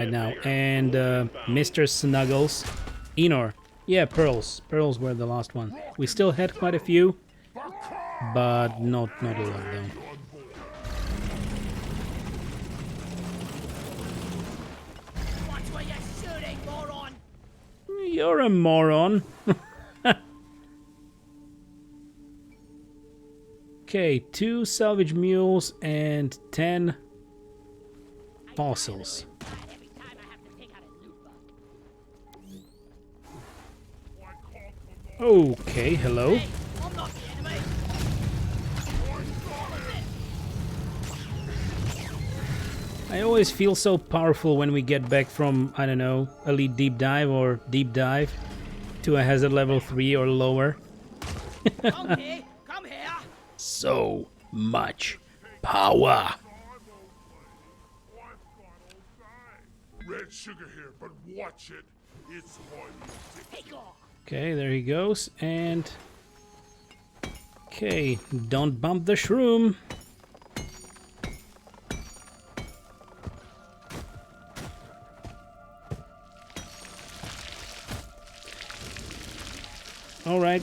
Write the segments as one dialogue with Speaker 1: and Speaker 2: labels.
Speaker 1: right now. And Mr. Snuggles. Enor. Yeah, pearls. Pearls were the last one. We still had quite a few, but not a lot though.
Speaker 2: Watch where you're shooting, moron!
Speaker 1: You're a moron. Okay, 2 salvage mules and 10 fossils.
Speaker 2: Every time I have to take out a loot box.
Speaker 1: Okay, hello.
Speaker 2: Hey, I'm not the enemy!
Speaker 1: I always feel so powerful when we get back from, I don't know, Elite Deep Dive or Deep Dive to a hazard level 3 or lower.
Speaker 2: Come here! Come here!
Speaker 1: So much power.
Speaker 3: Red sugar here, but watch it. It's hard.
Speaker 2: Take off!
Speaker 1: Okay, there he goes. And... okay, don't bump the shroom. All right.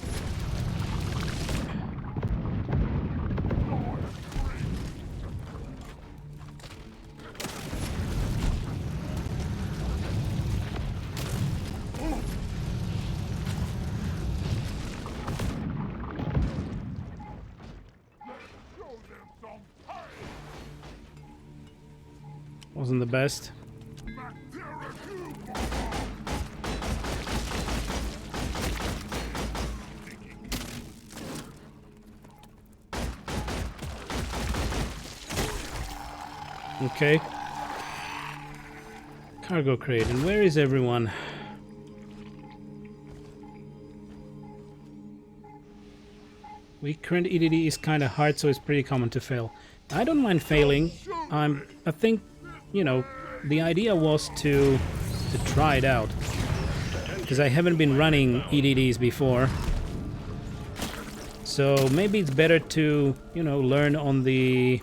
Speaker 1: Wasn't the best. Okay. Cargo crate. And where is everyone? Weak current EDD is kind of hard, so it's pretty common to fail. I don't mind failing. I think, you know, the idea was to try it out. Because I haven't been running EDDs before. So maybe it's better to, you know, learn on the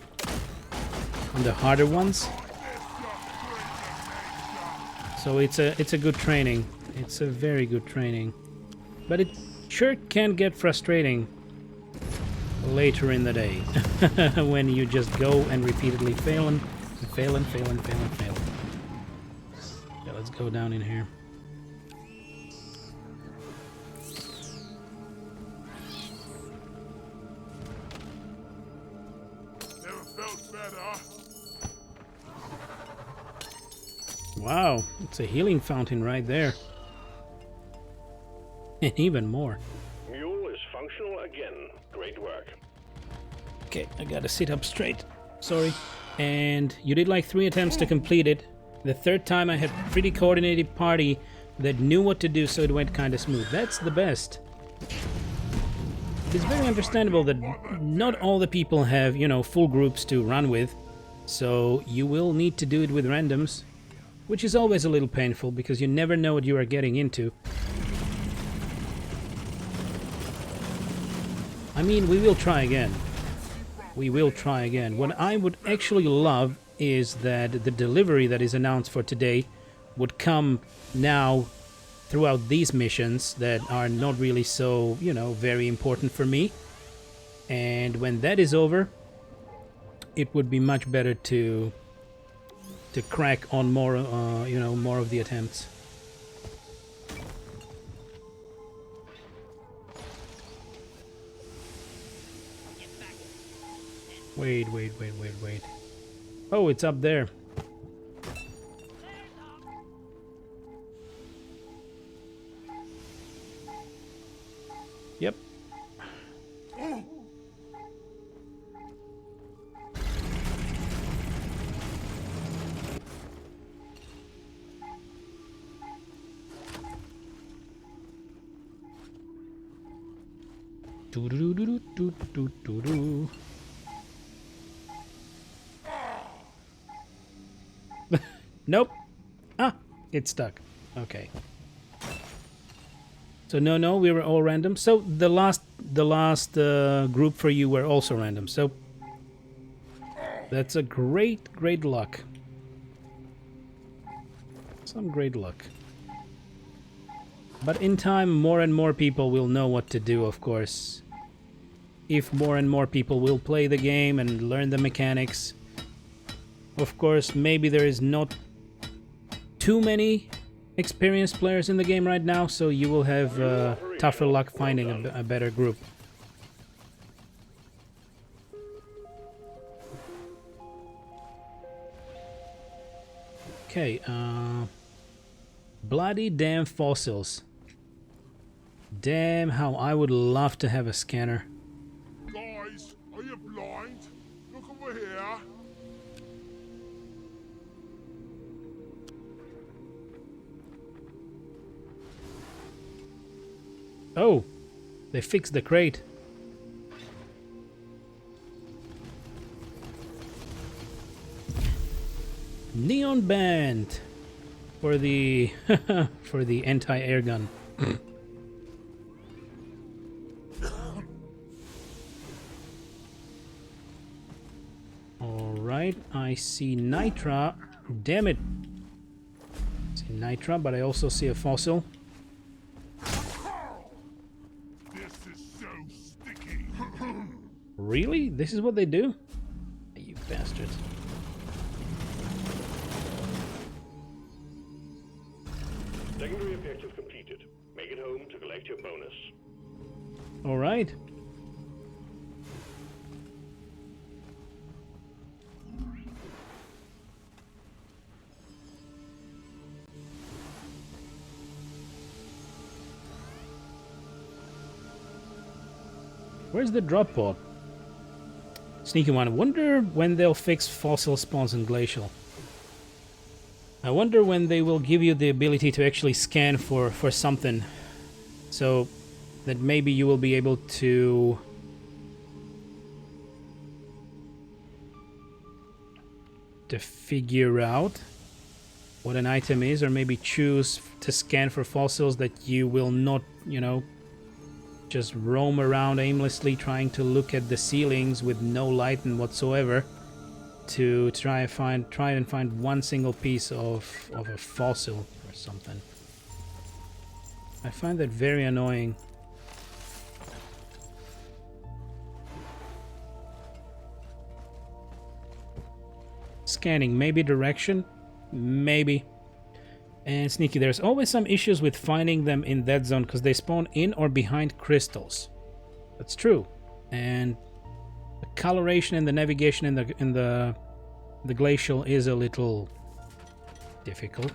Speaker 1: harder ones. So it's a good training. It's a very good training. But it sure can get frustrating later in the day when you just go and repeatedly fail and fail and fail and fail and fail. Yeah, let's go down in here.
Speaker 3: Never felt better.
Speaker 1: Wow, it's a healing fountain right there. And even more.
Speaker 4: Mule is functional again. Great work.
Speaker 1: Okay, I gotta sit up straight. Sorry. And you did like 3 attempts to complete it. The third time I had a pretty coordinated party that knew what to do, so it went kind of smooth. That's the best. It's very understandable that not all the people have, you know, full groups to run with. So you will need to do it with randoms, which is always a little painful because you never know what you are getting into. I mean, we will try again. We will try again. What I would actually love is that the delivery that is announced for today would come now throughout these missions that are not really so, you know, very important for me. And when that is over, it would be much better to crack on more, you know, more of the attempts. Wait. Oh, it's up there. Yep. Do do do do do do do. Nope. Ah, it's stuck. Okay. So no, we were all random. So the last group for you were also random. So that's a great luck. Some great luck. But in time, more and more people will know what to do, of course. If more and more people will play the game and learn the mechanics. Of course, maybe there is not too many experienced players in the game right now, so you will have tougher luck finding a better group. Okay, bloody damn fossils. Damn, how I would love to have a scanner.
Speaker 3: Guys, are you blind? Look over here.
Speaker 1: Oh, they fixed the crate. Neon band for the for the anti-air gun. All right, I see Nitra. Damn it! I see Nitra, but I also see a fossil.
Speaker 3: This is so sticky.
Speaker 1: Really? This is what they do? You bastards.
Speaker 4: Secondary objective completed. Make it home to collect your bonus.
Speaker 1: All right. Where's the drop pod? Sneaky one. Wonder when they'll fix fossil spawns in Glacial. I wonder when they will give you the ability to actually scan for something. So that maybe you will be able to figure out what an item is, or maybe choose to scan for fossils that you will not, you know, just roam around aimlessly trying to look at the ceilings with no light and whatsoever to try and find one single piece of a fossil or something. I find that very annoying. Scanning, maybe direction, maybe. And Sneaky, there's always some issues with finding them in that zone because they spawn in or behind crystals. That's true. And the coloration and the navigation in the glacial is a little difficult.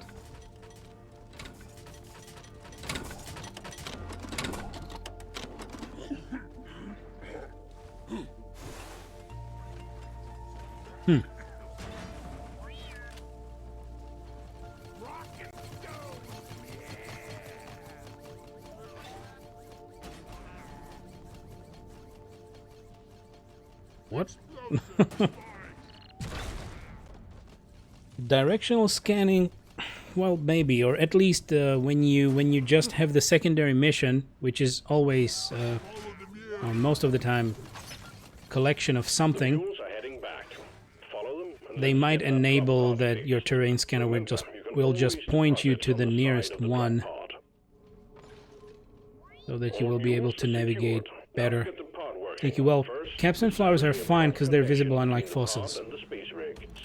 Speaker 1: What? Directional scanning, well, maybe, or at least when you just have the secondary mission, which is always, most of the time, collection of something.
Speaker 4: Mules are heading back. Follow them, and
Speaker 1: They
Speaker 4: then
Speaker 1: might
Speaker 4: get that
Speaker 1: enable
Speaker 4: drop pod
Speaker 1: that
Speaker 4: fixed.
Speaker 1: your terrain scanner will just point you to the nearest one, so that you will be able to navigate better. Thank you. Well, caps and flowers are fine because they're visible unlike fossils.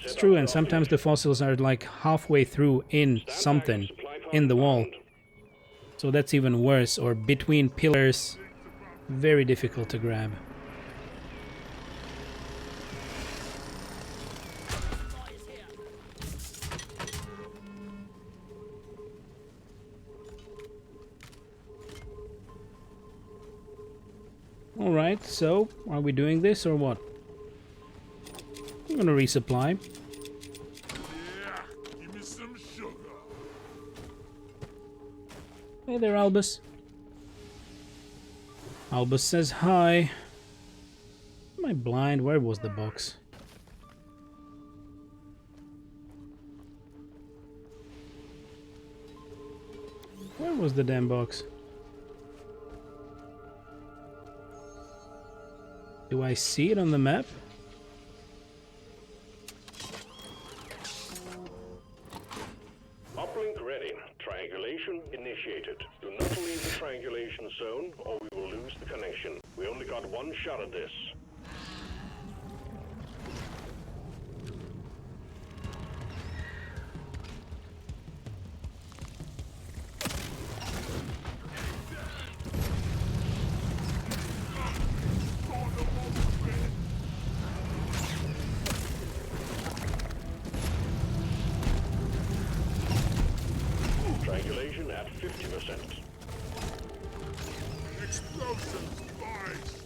Speaker 1: It's true, and sometimes the fossils are like halfway through in something, in the wall. So that's even worse, or between pillars. Very difficult to grab. Alright, so are we doing this or what? I'm gonna resupply.
Speaker 3: Yeah, give me some sugar.
Speaker 1: Hey there, Albus. Albus says hi. Am I blind? Where was the box? Where was the damn box? Do I see it on the map?
Speaker 4: Uplink ready. Triangulation initiated. Do not leave the triangulation zone or we will lose the connection. We only got one shot at this. Triangulation at 50%.
Speaker 3: Explosives, boys!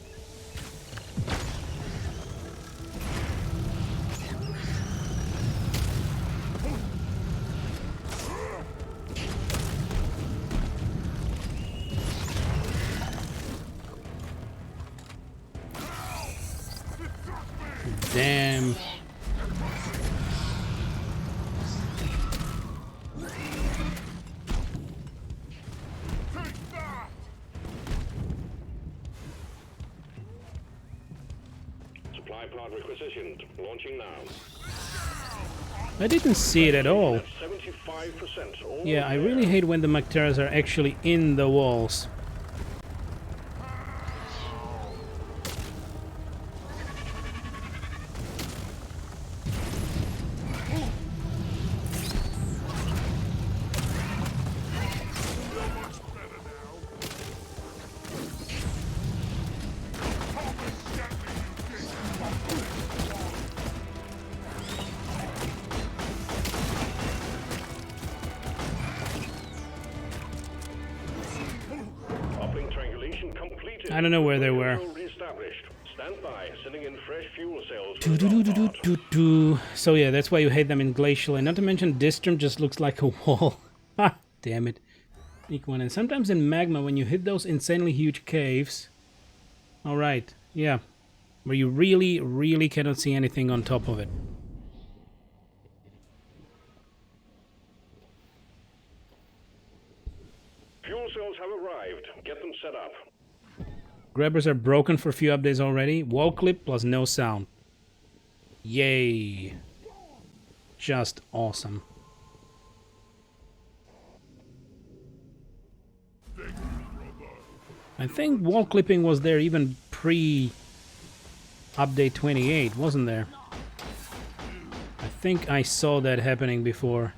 Speaker 1: Damn.
Speaker 3: Take that!
Speaker 4: Supply pod requisitioned. Launching now.
Speaker 1: I didn't see it at all.
Speaker 4: At 75%.
Speaker 1: Yeah, I really hate when the Macteras are actually in the walls.
Speaker 4: Uplink triangulation completed.
Speaker 1: I don't know where they were.
Speaker 4: Control reestablished. Stand by, sending in fresh fuel cells.
Speaker 1: So yeah, that's why you hate them in Glacial. And not to mention, Distrum just looks like a wall. Ha! Damn it. Equine. And sometimes in Magma, when you hit those insanely huge caves... Alright, yeah. Where you really, really cannot see anything on top of it.
Speaker 4: Fuel cells have arrived. Get them set up.
Speaker 1: Grabbers are broken for a few updates already. Wall clip plus no sound. Yay. Just awesome. I think wall clipping was there even pre-update 28, wasn't there? I think I saw that happening before.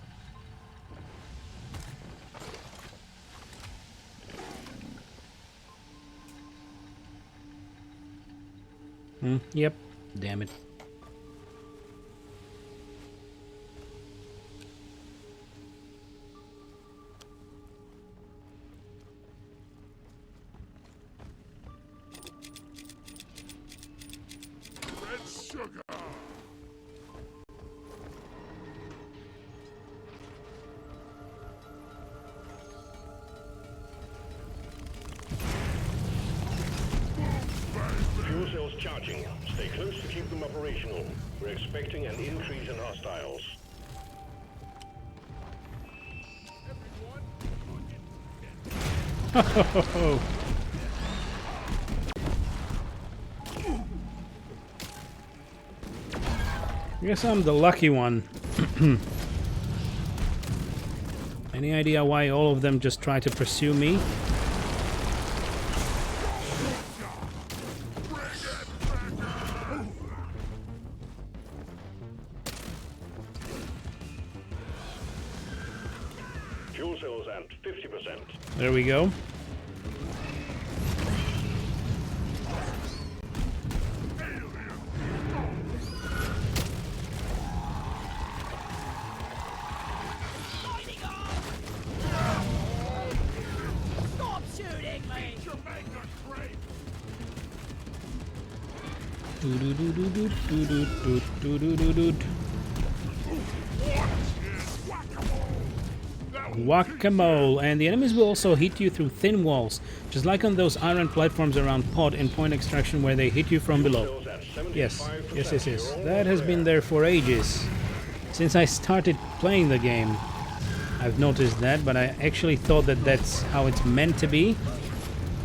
Speaker 1: Yep. Damn it.
Speaker 3: Red sugar!
Speaker 4: Fuel cells charging. Stay close to keep them operational. We're expecting an increase in hostiles.
Speaker 1: I guess I'm the lucky one. Any idea why all of them just try to pursue me?
Speaker 4: Fuel cells at 50%.
Speaker 1: There we go.
Speaker 2: Stop shooting me!
Speaker 3: Jamaica grape!
Speaker 1: Whack-a-mole, and the enemies will also hit you through thin walls, just like on those iron platforms around Pod in Point Extraction where they hit you from below. Yes. That has been there for ages. Since I started playing the game, I've noticed that, but I actually thought that that's how it's meant to be.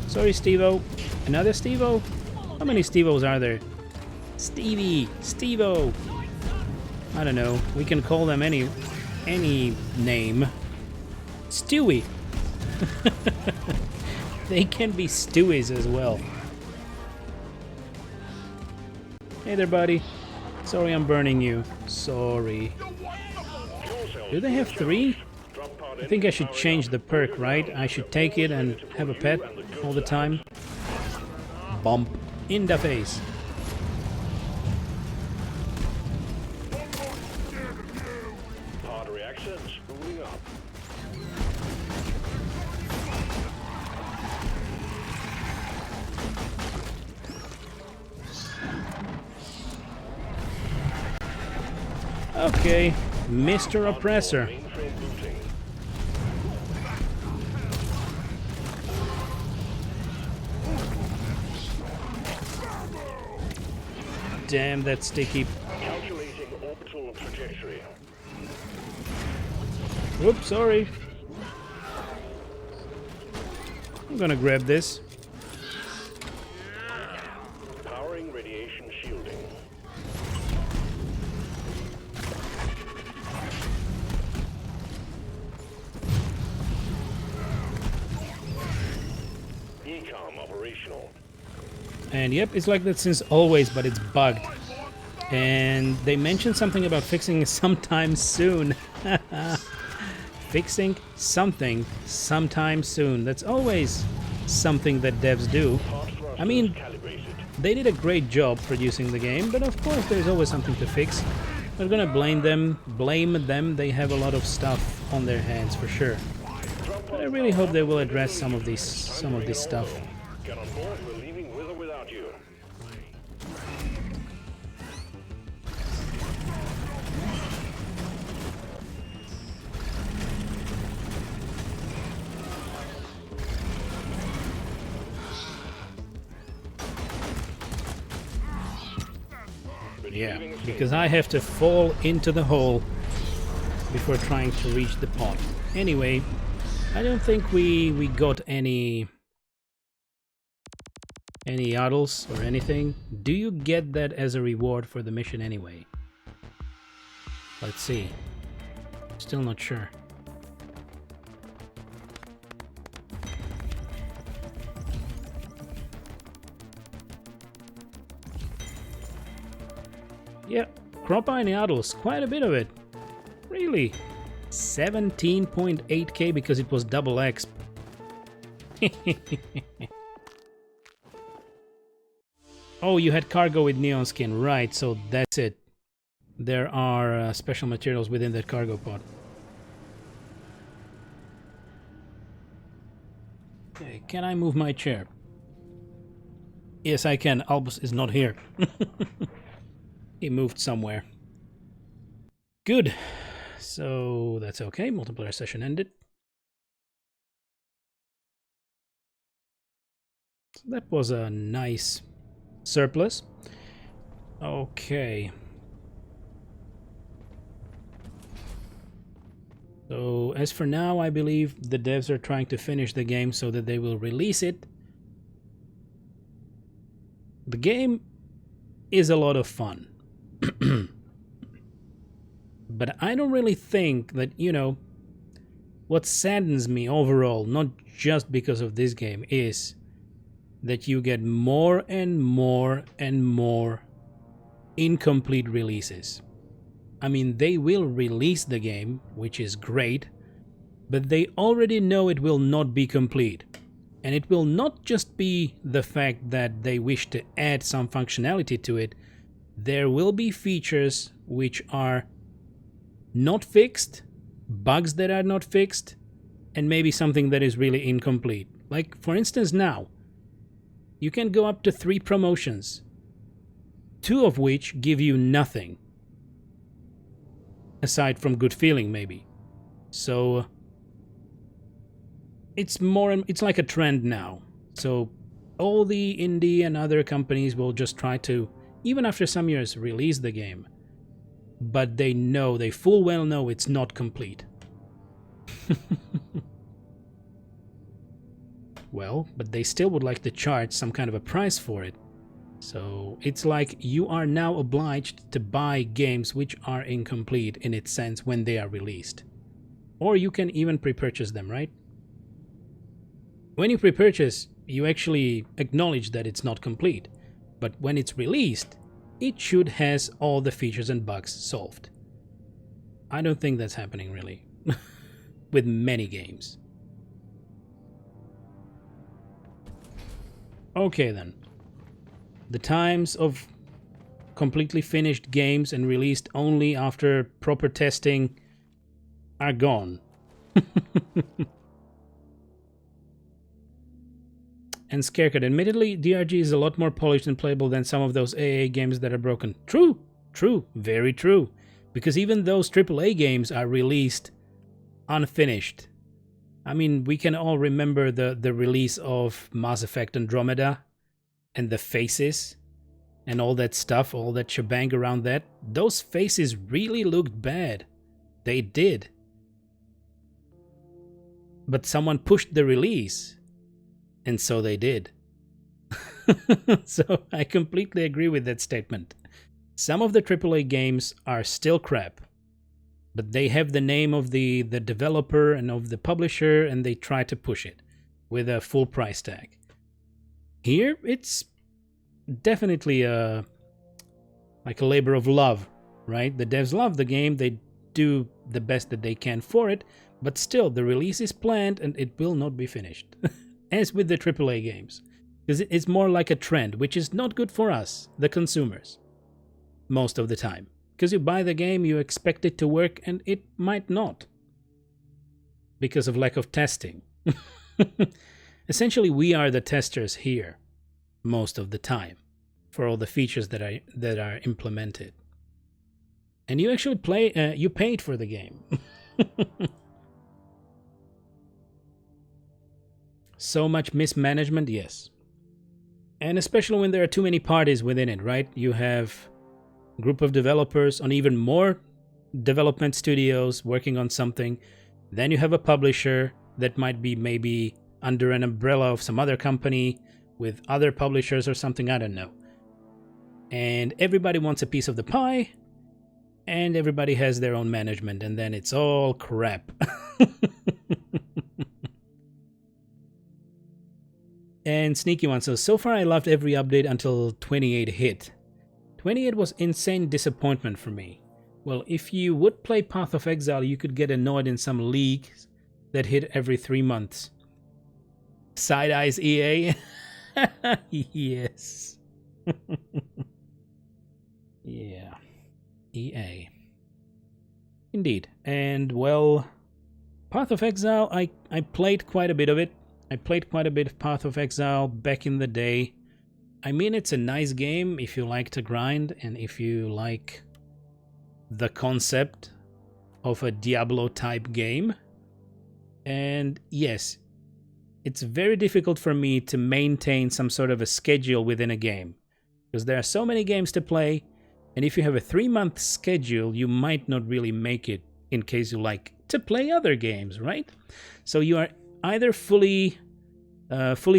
Speaker 1: Sorry, Steve-O. Another Steve-O? How many Steve-Os are there? Stevie! Steve-O! I don't know. We can call them any name. Stewie. They can be Stewies as well. Hey there, buddy. Sorry I'm burning you. Sorry. Do they have 3? I think I should change the perk, right? I should take it and have a pet all the time. Bump in the face.
Speaker 4: Artery access spooling up.
Speaker 1: Okay, Mr. Oppressor.
Speaker 4: Mainframe booting.
Speaker 1: Damn, that's sticky.
Speaker 4: Calculating orbital trajectory.
Speaker 1: Oops, sorry. I'm gonna grab this.
Speaker 4: Powering radiation shielding. Ecom operational.
Speaker 1: And yep, it's like that since always, but it's bugged. And they mentioned something about fixing it sometime soon. Fixing something sometime soon. That's always something that devs do. I mean,
Speaker 4: Calibrated.
Speaker 1: they did a great job producing the game, but of course there's always something to fix. I'm gonna blame them. They have a lot of stuff on their hands for sure. But I really hope they will address some of this stuff.
Speaker 4: Get on board, we're leaving with or without you.
Speaker 1: Yeah, because I have to fall into the hole before trying to reach the pot. Anyway, I don't think we got any idols or anything. Do you get that as a reward for the mission anyway? Let's see. Still not sure. Yeah, crop iron idols, quite a bit of it. Really? 17.8k because it was double X. Oh, you had cargo with neon skin, right, so that's it. There are special materials within that cargo pod. Okay, can I move my chair? Yes, I can. Albus is not here. He moved somewhere. Good. So that's okay. Multiplayer session ended. So that was a nice surplus. Okay. So as for now, I believe the devs are trying to finish the game so that they will release it. The game is a lot of fun. But I don't really think that, you know, what saddens me overall, not just because of this game, is that you get more and more and more incomplete releases. I mean, they will release the game, which is great, but they already know it will not be complete. And it will not just be the fact that they wish to add some functionality to it. There will be features which are not fixed, bugs that are not fixed, and maybe something that is really incomplete. Like, for instance, now, you can go up to 3 promotions, 2 of which give you nothing, aside from good feeling, maybe. So, it's like a trend now. So, all the indie and other companies will just try to, even after some years, release the game. But they full well know it's not complete. Well, but they still would like to charge some kind of a price for it. So it's like you are now obliged to buy games which are incomplete in its sense when they are released. Or you can even pre-purchase them, right? When you pre-purchase, you actually acknowledge that it's not complete. But when it's released, it should has all the features and bugs solved. I don't think that's happening really with many games. Okay then. The times of completely finished games and released only after proper testing are gone. And Scarecat, admittedly, DRG is a lot more polished and playable than some of those AA games that are broken. True, true, very true. Because even those AAA games are released unfinished. I mean, we can all remember the release of Mass Effect Andromeda and the faces and all that stuff, all that shebang around that. Those faces really looked bad. They did. But someone pushed the release. And so they did. So I completely agree with that statement. Some of the AAA games are still crap, but they have the name of the developer and of the publisher, and they try to push it with a full price tag. Here, it's definitely like a labor of love, right? The devs love the game, they do the best that they can for it, but still, the release is planned and it will not be finished. As with the AAA games. Because it's more like a trend, which is not good for us, the consumers, most of the time. Because you buy the game, you expect it to work, and it might not. Because of lack of testing. Essentially, we are the testers here, most of the time, for all the features that are implemented. And you actually you paid for the game. So much mismanagement, yes. And especially when there are too many parties within it, right? You have a group of developers on even more development studios working on something. Then you have a publisher that might be maybe under an umbrella of some other company with other publishers or something, I don't know. And everybody wants a piece of the pie, and everybody has their own management, and then it's all crap. And Sneaky One says, so far I loved every update until 28 hit. 28 was insane disappointment for me. Well, if you would play Path of Exile, you could get annoyed in some leagues that hit every 3 months. Side eyes EA? Yes. Yeah. EA. Indeed. And well, Path of Exile, I played quite a bit of it. I played quite a bit of Path of Exile back in the day. I mean, it's a nice game if you like to grind and if you like the concept of a Diablo-type game. And yes, it's very difficult for me to maintain some sort of a schedule within a game. Because there are so many games to play, and if you have a 3-month schedule, you might not really make it in case you like to play other games, right? So you are either fully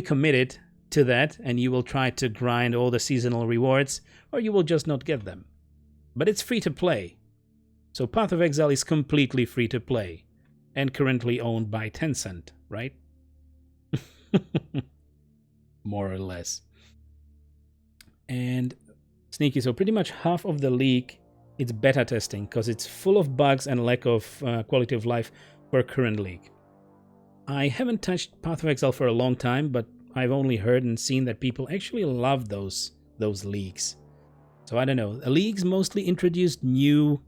Speaker 1: committed to that and you will try to grind all the seasonal rewards, or you will just not get them. But it's free to play. So Path of Exile is completely free to play and currently owned by Tencent, right? More or less. And Sneaky, so pretty much half of the league, it's beta testing because it's full of bugs and lack of quality of life for current league. I haven't touched Path of Exile for a long time, but I've only heard and seen that people actually love those leagues. So I don't know. The leagues mostly introduced new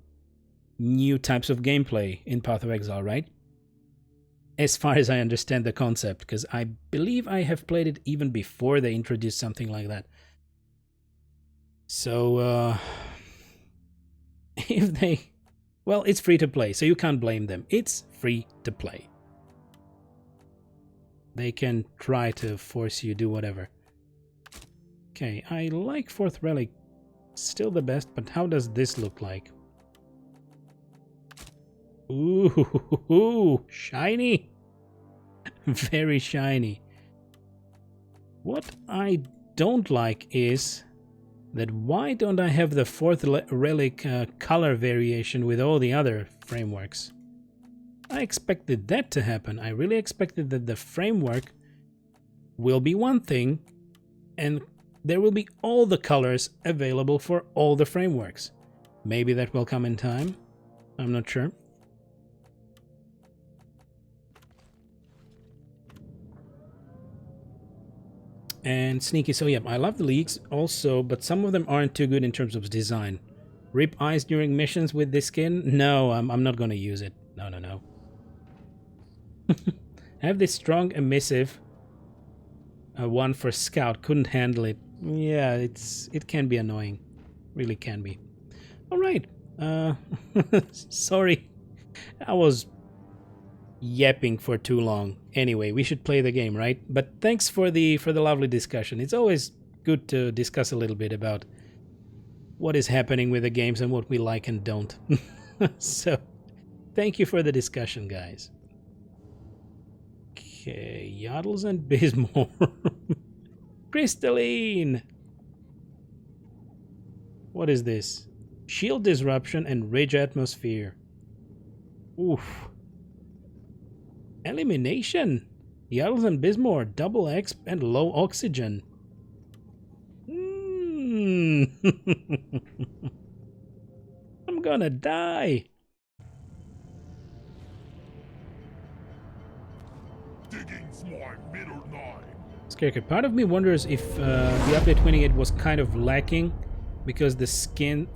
Speaker 1: types of gameplay in Path of Exile, right? As far as I understand the concept, because I believe I have played it even before they introduced something like that. So, if they... Well, it's free to play, so you can't blame them. It's free to play. They can try to force you to do whatever. Okay, I like Fourth Relic. Still the best, but how does this look like? Ooh, shiny. Very shiny. What I don't like is that why don't I have the Fourth Relic color variation with all the other frameworks? I expected that to happen. I really expected that the framework will be one thing and there will be all the colors available for all the frameworks. Maybe that will come in time. I'm not sure. And Sneaky, so yeah, I love the leaks also, but some of them aren't too good in terms of design. Rip eyes during missions with this skin? No, I'm not gonna use it. No. I have this strong emissive one for Scout, couldn't handle it. Yeah, it can be annoying. Really can be. Alright. Sorry. I was yapping for too long. Anyway, we should play the game, right? But thanks for the lovely discussion. It's always good to discuss a little bit about what is happening with the games and what we like and don't. So, thank you for the discussion, guys. Okay, Yodels and Bismore. Crystalline! What is this? Shield disruption and rage atmosphere. Oof. Elimination. Yodels and Bismore, double X and low oxygen. I'm gonna die.
Speaker 3: Digging's my middle nine.
Speaker 1: Scarecrow, part of me wonders if the update 28 was kind of lacking because the skin,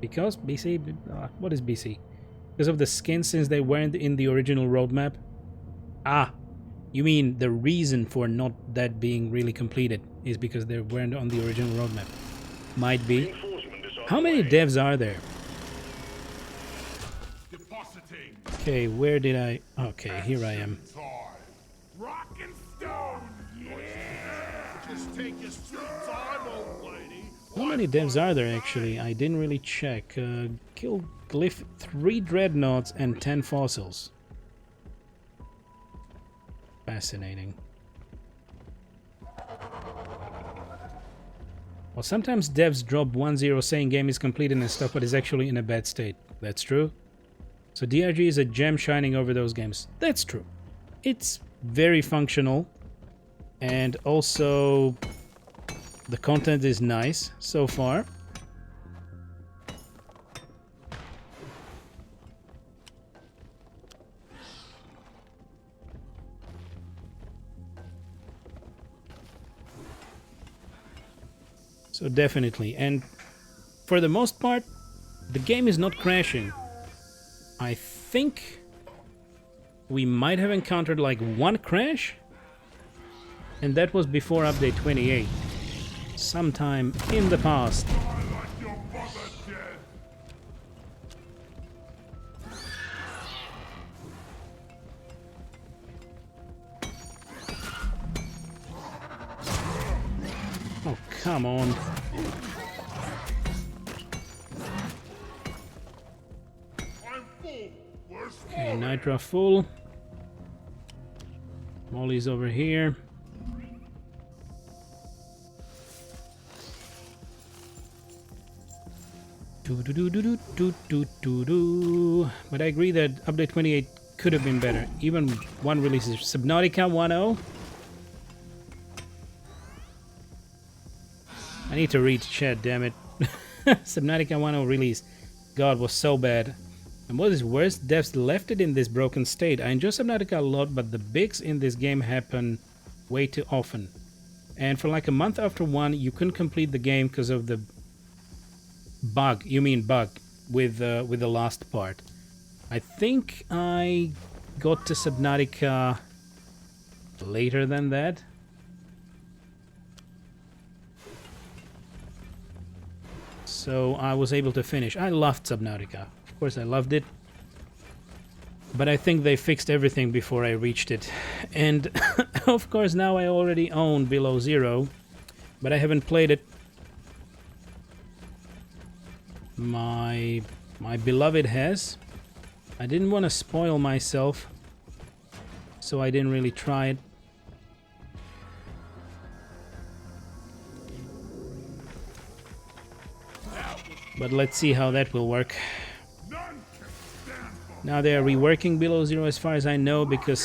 Speaker 1: because BC, what is BC? Because of the skin since they weren't in the original roadmap. Ah, you mean the reason for not that being really completed is because they weren't on the original roadmap. Might be. How many devs are there?
Speaker 3: Depositing.
Speaker 1: Okay, where did I... Okay, here I am.
Speaker 3: Time. Rock and stone. Yeah. Just take your sweet time, old lady.
Speaker 1: How many devs are there actually? I didn't really check. Kill Glyph 3 dreadnoughts and 10 fossils. Fascinating. Well, sometimes devs drop 1-0 saying game is completed and stuff, but is actually in a bad state. That's true. So DRG is a gem shining over those games. That's true. It's very functional. And also, the content is nice so far. So definitely, and for the most part, the game is not crashing. I think we might have encountered like one crash, and that was before update 28, sometime in the past.
Speaker 3: I like your mother dead.
Speaker 1: Oh, come on.
Speaker 3: I'm full. Where's
Speaker 1: Okay, Nitra full. Molly's over here. But I agree that update 28 could have been better. Even one release is Subnautica 1.0. I need to read chat, damn it. Subnautica 1.0 release. God, was so bad. And what is worse, devs left it in this broken state. I enjoy Subnautica a lot, but the bigs in this game happen way too often. And for like a month after one, you couldn't complete the game because of the bug. You mean bug with the last part. I think I got to Subnautica later than that. So I was able to finish. I loved Subnautica. Of course I loved it. But I think they fixed everything before I reached it. And of course now I already own Below Zero. But I haven't played it. My beloved has. I didn't want to spoil myself. So I didn't really try it. But let's see how that will work.
Speaker 3: none can stand
Speaker 1: Now they are reworking below zero as far as I know, because